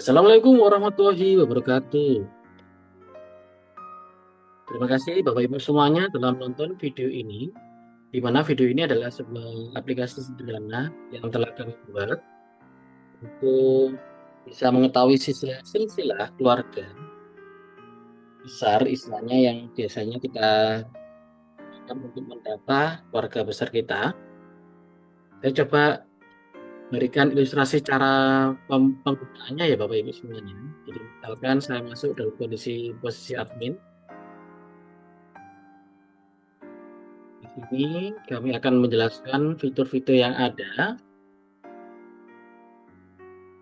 Assalamualaikum warahmatullahi wabarakatuh. Terima kasih Bapak Ibu semuanya telah menonton video ini, di mana video ini adalah sebuah aplikasi sederhana yang telah kami buat untuk bisa mengetahui silsilah keluarga besar, istilahnya yang biasanya kita gunakan untuk mendata keluarga besar kita. Saya coba berikan ilustrasi cara penggunaannya ya Bapak Ibu semuanya. Jadi misalkan saya masuk dalam kondisi posisi admin. Di sini kami akan menjelaskan fitur-fitur yang ada.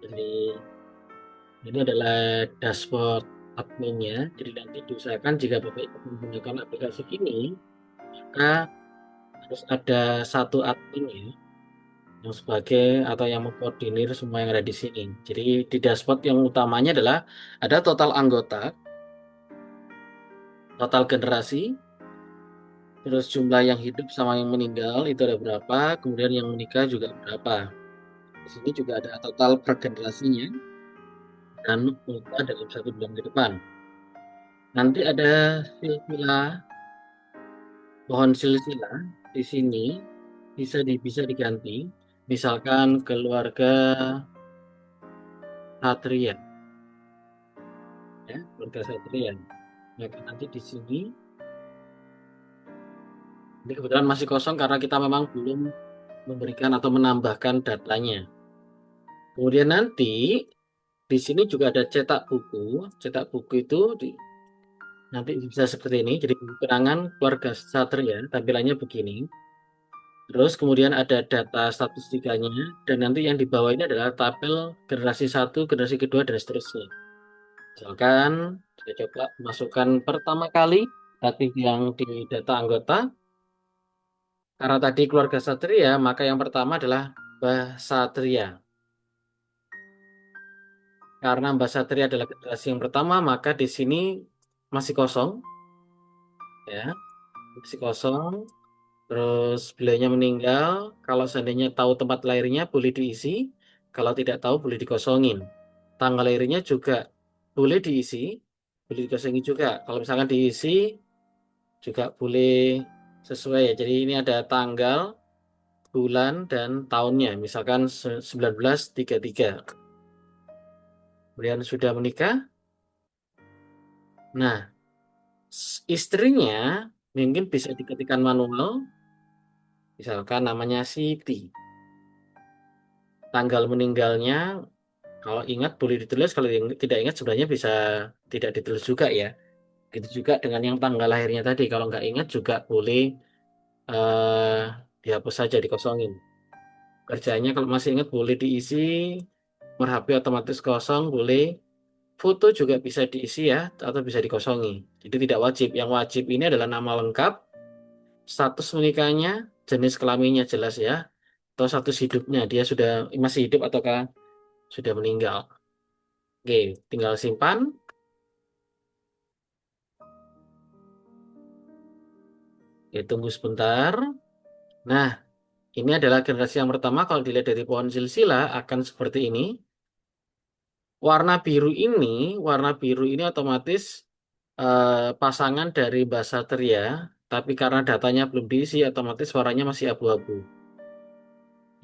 Jadi ini adalah dashboard adminnya. Jadi nanti diusahakan jika Bapak Ibu menggunakan aplikasi ini, maka harus ada satu admin ya, yang sebagai atau yang mengkoordinir semua yang ada di sini. Jadi di dashboard yang utamanya adalah ada total anggota, total generasi, terus jumlah yang hidup sama yang meninggal itu ada berapa, kemudian yang menikah juga berapa. Di sini juga ada total per generasinya dan kuota dalam 1 bulan ke depan. Nanti ada silsilah, pohon silsilah di sini bisa diganti. Misalkan keluarga Satria, ya, keluarga Satria. Maka nanti di sini, ini kebetulan masih kosong karena kita memang belum memberikan atau menambahkan datanya. Kemudian nanti di sini juga ada cetak buku. Cetak buku itu nanti bisa seperti ini. Jadi buku kenangan keluarga Satria, tampilannya begini. Terus kemudian ada data statistikanya dan nanti yang di bawah ini adalah tabel generasi satu, generasi kedua dan seterusnya. Misalkan saya coba masukkan pertama kali tadi yang di data anggota. Karena tadi keluarga Satria, maka yang pertama adalah Mbah Satria. Karena Mbah Satria adalah generasi yang pertama, maka di sini masih kosong, ya, masih kosong. Terus beliaunya meninggal. Kalau seandainya tahu tempat lahirnya boleh diisi. Kalau tidak tahu boleh dikosongin. Tanggal lahirnya juga boleh diisi, boleh dikosongin juga. Kalau misalkan diisi juga boleh sesuai ya. Jadi ini ada tanggal, bulan, dan tahunnya. Misalkan 1933. Kemudian sudah menikah. Nah, istrinya mungkin bisa diketikkan manual. Misalkan namanya Siti. Tanggal meninggalnya kalau ingat boleh ditulis, kalau tidak ingat sebenarnya bisa tidak ditulis juga ya. Gitu juga dengan yang tanggal lahirnya tadi. Kalau nggak ingat juga boleh eh, dihapus saja, dikosongin. Kerjanya kalau masih ingat boleh diisi, nomor HP otomatis kosong, boleh. Foto juga bisa diisi ya, atau bisa dikosongi. Jadi tidak wajib. Yang wajib ini adalah nama lengkap, status menikahnya, jenis kelaminnya jelas ya, atau status hidupnya, dia sudah masih hidup ataukah sudah meninggal. Oke, tinggal simpan. Oke, tunggu sebentar. Nah, ini adalah generasi yang pertama. Kalau dilihat dari pohon silsilah akan seperti ini. Warna biru ini, warna biru ini otomatis pasangan dari Mbak Satria. Tapi karena datanya belum diisi, otomatis warnanya masih abu-abu.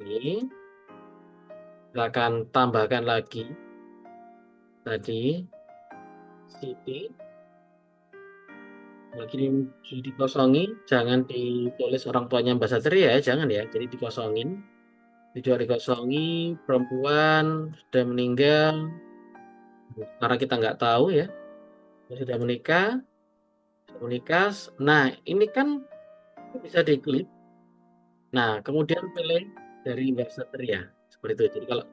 Ini silakan tambahkan lagi tadi Siti. Lagi dikosongi, jangan ditulis orang tuanya Mbak Satria ya, jangan ya. Jadi dikosongin. Juga dikosongi, perempuan sudah meninggal. Karena kita nggak tahu ya, dia sudah menikah. Nah, ini kan bisa diklik. Nah, kemudian pilih dari Mbak Satria. Seperti itu. Jadi kalau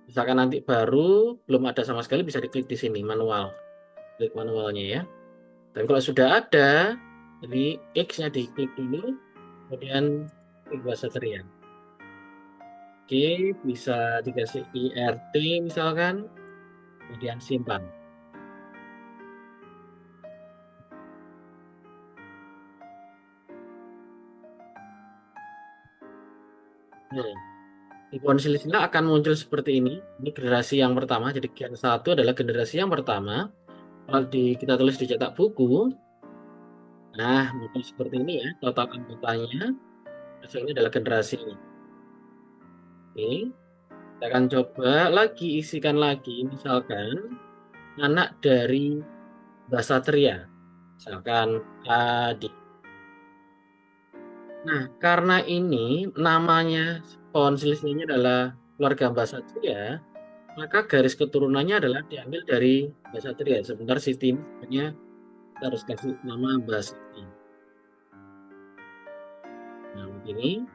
misalkan nanti baru belum ada sama sekali bisa diklik di sini manual. Klik manualnya ya. Tapi kalau sudah ada, jadi X-nya diklik dulu, kemudian klik Mbak Satria. Oke, bisa dikasih IRT misalkan, kemudian simpan. Nah, Icon silsilah akan muncul seperti ini. Ini generasi yang pertama. Jadi Gen 1 adalah generasi yang pertama. Kalau kita tulis di cetak buku, nah muncul seperti ini ya. Total anggotanya. Hasilnya adalah generasi ini. Oke. Kita akan coba lagi, isikan lagi. Misalkan anak dari Mbak Satria. Misalkan Adi. Nah, karena ini namanya pohon selisihnya adalah keluarga Mbak Satria, maka garis keturunannya adalah diambil dari Mbak Satria. Sebentar Siti ini sebenarnya kita harus kasih nama Mbak Siti. Nah, begini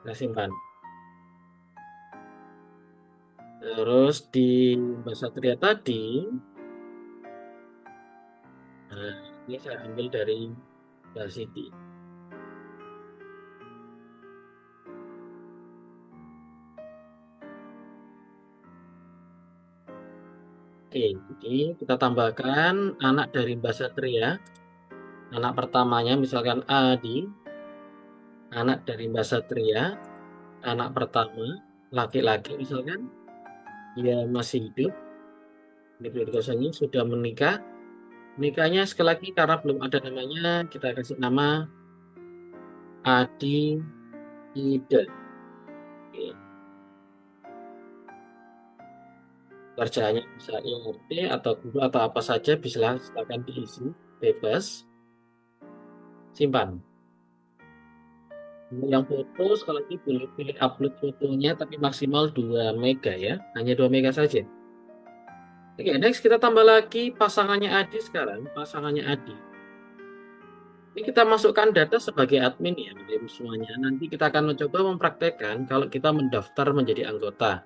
kita simpan. Terus di Mbak Satria tadi, nah, ini saya ambil dari Mbak Siti. Oke, jadi kita tambahkan anak dari Mbak Satria. Anak pertamanya misalkan Adi, anak dari Mbak Satria, anak pertama laki-laki misalkan dia masih hidup, di ini sudah menikah. Nikahnya sekali lagi karena belum ada namanya, kita kasih nama Adi Ida. Oke. Kerjaannya bisa IRT atau guru atau apa saja, bisa silakan diisi bebas, simpan. Yang foto sekali lagi pilih upload fotonya tapi maksimal 2 mega ya, hanya 2 mega saja. Oke, next kita tambah lagi pasangannya Adi sekarang, pasangannya Adi. Ini kita masukkan data sebagai admin ya, Bapak semuanya. Nanti kita akan mencoba mempraktekkan kalau kita mendaftar menjadi anggota.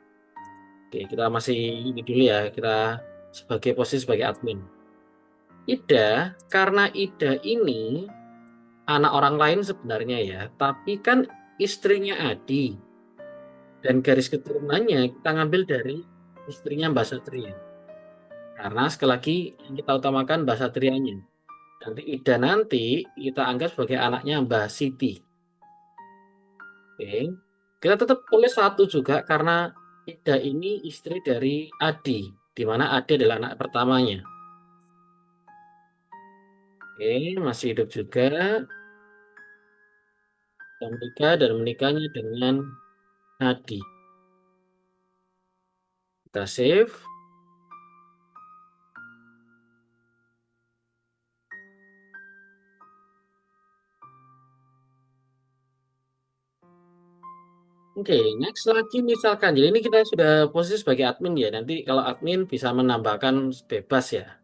Oke, kita masih ini dulu ya, kita sebagai posisi sebagai admin. Ida, karena Ida ini anak orang lain sebenarnya ya, tapi kan istrinya Adi. Dan garis keturunannya kita ngambil dari istrinya Mbak Satria. Karena sekali lagi yang kita utamakan Mbak Satrianya. Nanti Ida nanti kita anggap sebagai anaknya Mbak Siti. Oke. Kita tetap tulis satu juga karena Ida ini istri dari Adi, di mana Adi adalah anak pertamanya. Oke, masih hidup juga. Dan menikah dan menikahnya dengan Adi. Kita save. Oke, next lagi misalkan. Jadi ini kita sudah posisi sebagai admin ya. Nanti kalau admin bisa menambahkan bebas ya.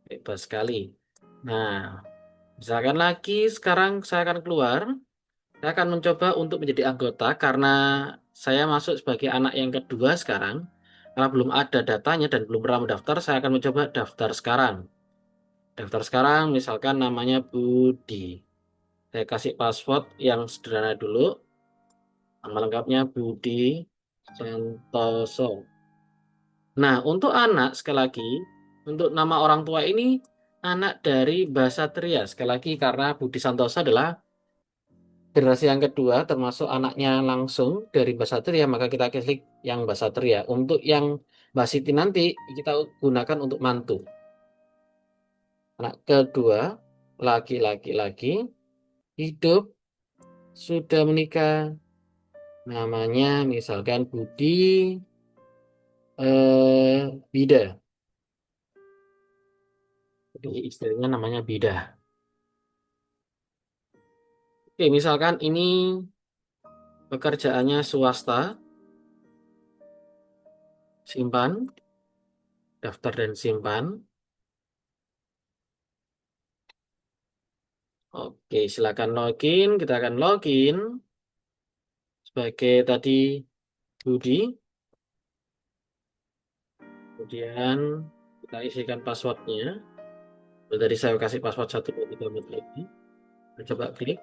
Bebas sekali. Nah, misalkan lagi sekarang saya akan keluar. Saya akan mencoba untuk menjadi anggota karena saya masuk sebagai anak yang kedua sekarang. Karena belum ada datanya dan belum pernah mendaftar, saya akan mencoba daftar sekarang. Daftar sekarang, misalkan namanya Budi. Saya kasih password yang sederhana dulu. Nama lengkapnya Budi Santoso. Nah, untuk anak, sekali lagi, untuk nama orang tua ini anak dari Mbak Satria. Sekali lagi, karena Budi Santoso adalah generasi yang kedua, termasuk anaknya langsung dari Mbak Satria, maka kita klik yang Mbak Satria. Untuk yang Mbak Siti nanti, kita gunakan untuk mantu. Anak kedua, laki-laki lagi, hidup, sudah menikah, namanya misalkan Budi Bida. Jadi istrinya namanya Bida. Oke, misalkan ini pekerjaannya swasta, simpan, daftar dan simpan. Oke, silakan login. Kita akan login sebagai tadi Budi. Kemudian kita isikan passwordnya. Tadi saya kasih password 123 lagi. Kita coba klik.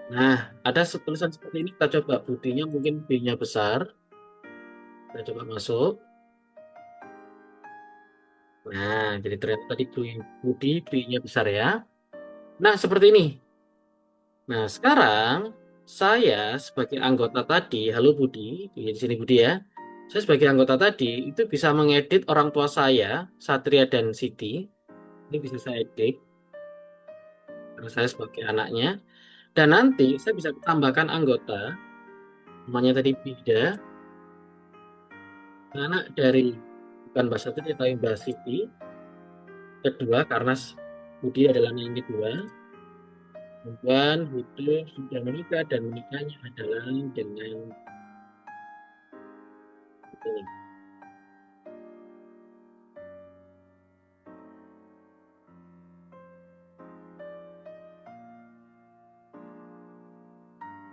Nah, ada tulisan seperti ini. Kita coba Budinya mungkin B-nya besar. Kita coba masuk. Nah, jadi ternyata tadi Budi B-nya besar ya. Nah, seperti ini. Nah, sekarang saya sebagai anggota tadi, halo Budi, di sini Budi ya. Saya sebagai anggota tadi itu bisa mengedit orang tua saya, Satria dan Siti. Ini bisa saya edit karena saya sebagai anaknya. Dan nanti saya bisa tambahkan anggota, namanya tadi Bida, anak dari bukan Mbak Satria tapi Mbak Siti. Kedua karena Budi adalah anak yang kedua. Kemudian hidup sudah menikah dan menikahnya adalah dengan ini.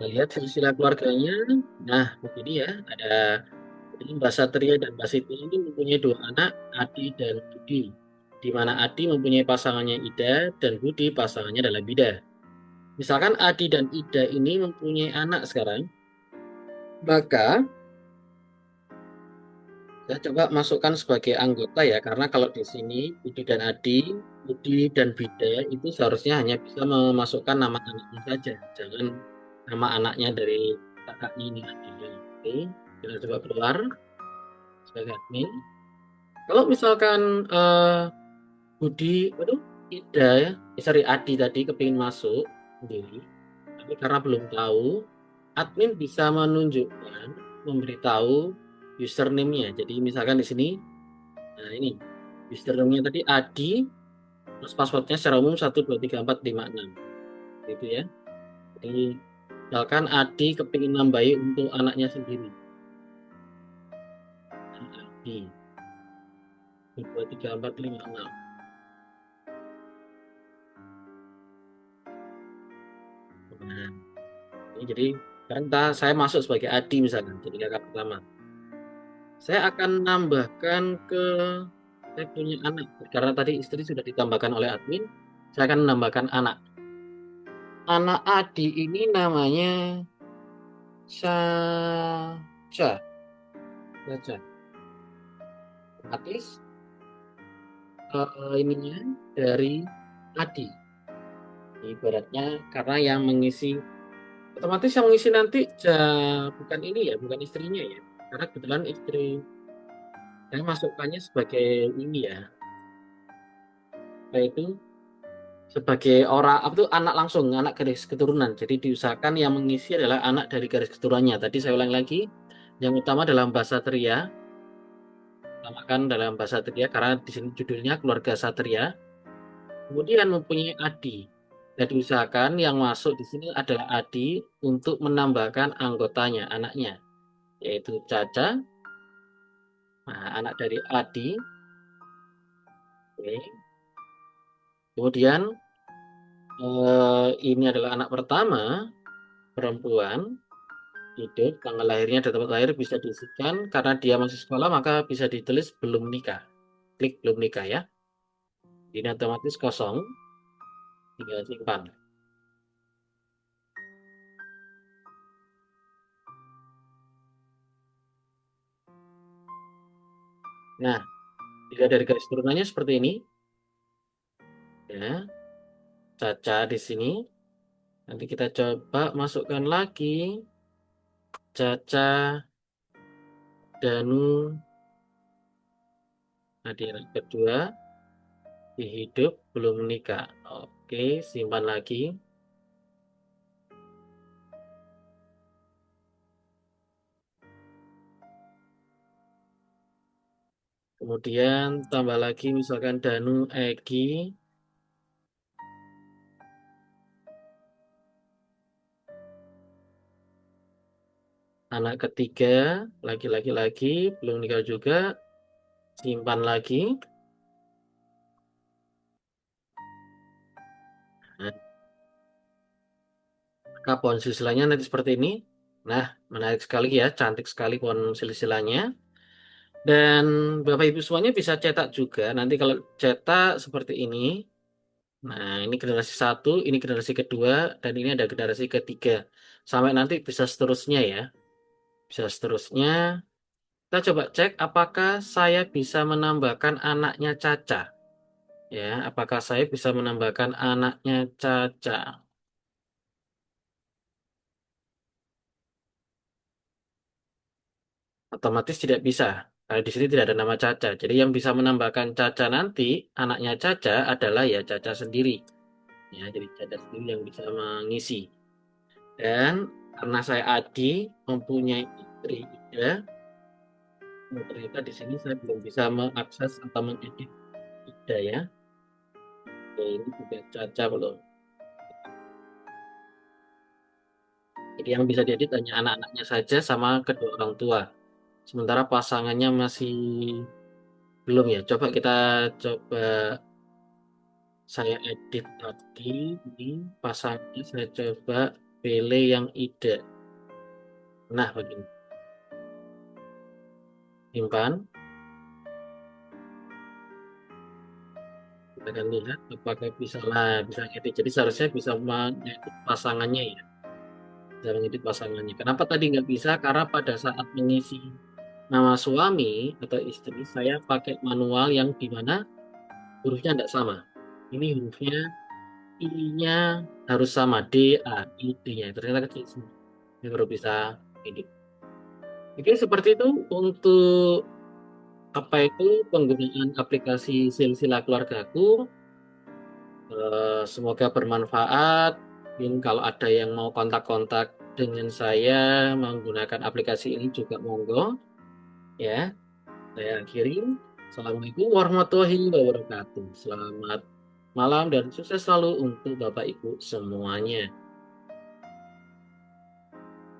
Kita lihat silsilah keluarganya. Nah, begini ya, ada jadi Mbak Satria dan Mbak Siti ini mempunyai dua anak, Adi dan Budi. Di mana Adi mempunyai pasangannya Ida dan Budi pasangannya adalah Bida. Misalkan Adi dan Ida ini mempunyai anak sekarang, maka saya coba masukkan sebagai anggota ya, karena kalau di sini Budi dan Adi, Budi dan Bida itu seharusnya hanya bisa memasukkan nama anaknya saja, jangan nama anaknya dari kakaknya ini Adi. Oke, kita coba keluar sebagai admin. Kalau misalkan Budi, aduh, Ida ya, sorry Adi tadi kepingin masuk sendiri, tapi karena belum tahu, admin bisa menunjukkan, memberitahu username-nya. Jadi misalkan di sini, nah ini username-nya tadi Adi, terus passwordnya secara umum 1234566, gitu ya. Jadi misalkan Adi kepingin nambahi untuk anaknya sendiri, nah, Adi 23456. Nah, ini jadi kan saya masuk sebagai Adi misalkan, jadi kakak pertama. Saya akan nambahkan ke saya punya anak. Karena tadi istri sudah ditambahkan oleh admin, saya akan menambahkan anak. Anak Adi ini namanya Saja. Saja. Otomatis ininya dari Adi. Ibaratnya karena yang mengisi, otomatis yang mengisi nanti bukan ini ya, bukan istrinya ya. Karena kebetulan istri saya masukkannya sebagai ini ya, yaitu sebagai orang apa tuh anak langsung, anak garis keturunan. Jadi diusahakan yang mengisi adalah anak dari garis keturunannya. Tadi saya ulang lagi, yang utama dalam bahasa Tria, utamakan dalam bahasa Tria karena di sini judulnya keluarga Satria. Kemudian mempunyai Adi. Dan diusahakan yang masuk di sini adalah Adi untuk menambahkan anggotanya, anaknya, yaitu Caca, nah, anak dari Adi. Oke. Kemudian ini adalah anak pertama, perempuan. Hidup, tanggal lahirnya dan tempat lahir bisa diisikan. Karena dia masih sekolah, maka bisa ditulis belum nikah. Klik belum nikah ya. Ini otomatis kosong. Tinggal simpan. Nah, dilihat dari garis turunannya seperti ini. Ya, Caca di sini. Nanti kita coba masukkan lagi. Caca, Danu, adik kedua. Di hidup, belum nikah. Oke, simpan lagi. Kemudian tambah lagi misalkan Danu, Egi. Anak ketiga, laki-laki lagi, belum nikah juga, simpan lagi. Nah, maka pohon silsilahnya nanti seperti ini. Nah, menarik sekali ya, cantik sekali pohon silsilahnya. Dan Bapak Ibu semuanya bisa cetak juga. Nanti kalau cetak seperti ini, nah ini generasi satu, ini generasi kedua, dan ini ada generasi ketiga. Sampai nanti bisa seterusnya ya. Bisa seterusnya. Kita coba cek apakah saya bisa menambahkan anaknya Caca. Ya, apakah saya bisa menambahkan anaknya Caca? otomatis tidak bisa. Karena di sini tidak ada nama Caca. Jadi yang bisa menambahkan Caca nanti, anaknya Caca adalah ya Caca sendiri. Ya, jadi Caca sendiri yang bisa mengisi. Dan karena saya Adi mempunyai istri Ida, oh, ternyata di sini saya belum bisa mengakses atau mengedit Ida ya. Oke, ini juga Caca belum. Jadi yang bisa diedit hanya anak-anaknya saja sama kedua orang tua. Sementara pasangannya masih belum ya. Coba kita coba saya edit tadi. Ini pasangnya saya coba pilih yang ide. Nah, begini. Simpan. Kita akan lihat apakah bisa lah, bisa edit. Jadi seharusnya bisa mengedit pasangannya ya. Bisa mengedit pasangannya. Kenapa tadi nggak bisa? Karena pada saat mengisi nama suami atau istri, saya pakai manual yang di mana hurufnya tidak sama. Ini hurufnya I-nya harus sama D A I D-nya. Ternyata kecil semua. Ini baru bisa edit. Oke, seperti itu untuk apa itu penggunaan aplikasi Silsila Keluargaku. Semoga bermanfaat. Mungkin kalau ada yang mau kontak-kontak dengan saya menggunakan aplikasi ini juga monggo ya. Saya akhiri. Assalamualaikum warahmatullahi wabarakatuh. Selamat malam dan sukses selalu untuk Bapak Ibu semuanya.